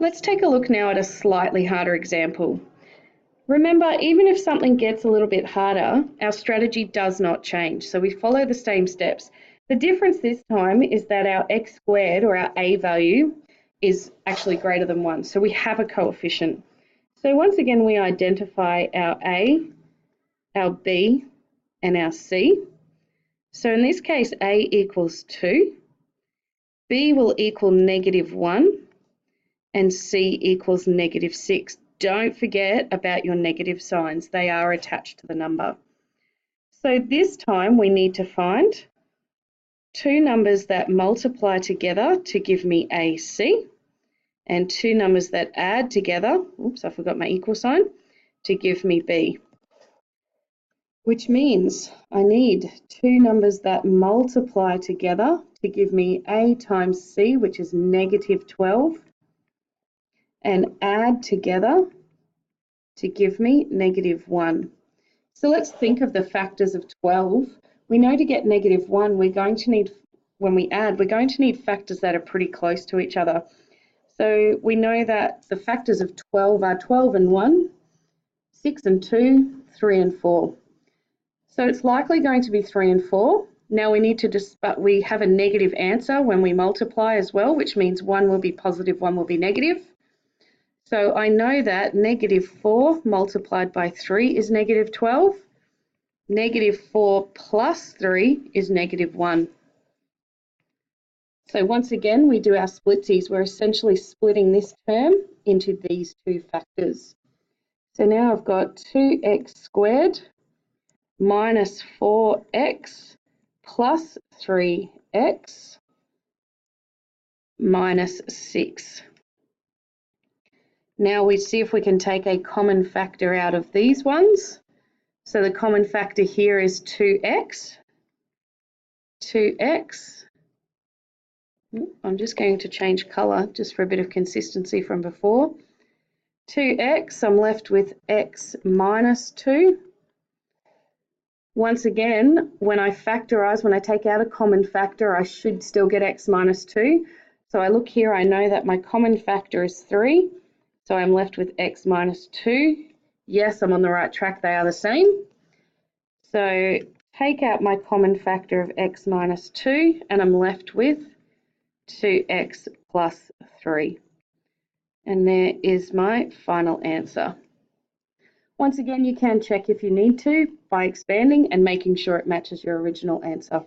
Let's take a look now at a slightly harder example. Remember, even if something gets a little bit harder, our strategy does not change. So we follow the same steps. The difference this time is that our x squared, or our a value, is actually greater than 1. So we have a coefficient. So once again, we identify our a, our b, and our c. So in this case, a equals 2, b will equal -1, and c equals -6. Don't forget about your negative signs. They are attached to the number. So this time we need to find two numbers that multiply together to give me AC, and two numbers that add together, oops, I forgot my equal sign, to give me B. Which means I need two numbers that multiply together to give me A times C, which is -12, and add together to give me -1. So let's think of the factors of 12. We know to get -1, we're going to need, when we add, we're going to need factors that are pretty close to each other. So we know that the factors of 12 are 12 and 1, 6 and 2, 3 and 4. So it's likely going to be 3 and 4. Now we need to but we have a negative answer when we multiply as well, which means one will be positive, one will be negative. So I know that -4 multiplied by 3 is -12. -4 plus 3 is -1. So once again, we do our splitsies. We're essentially splitting this term into these two factors. So now I've got 2x squared minus 4x plus 3x minus 6. Now we see if we can take a common factor out of these ones. So the common factor here is 2x. 2x. I'm just going to change colour just for a bit of consistency from before. 2x, I'm left with x minus 2. Once again, when I factorise, when I take out a common factor, I should still get x minus 2. So I look here, I know that my common factor is 3. So I'm left with x minus 2. Yes, I'm on the right track, they are the same. So take out my common factor of x minus 2 and I'm left with 2x plus 3. And there is my final answer. Once again, you can check if you need to by expanding and making sure it matches your original answer.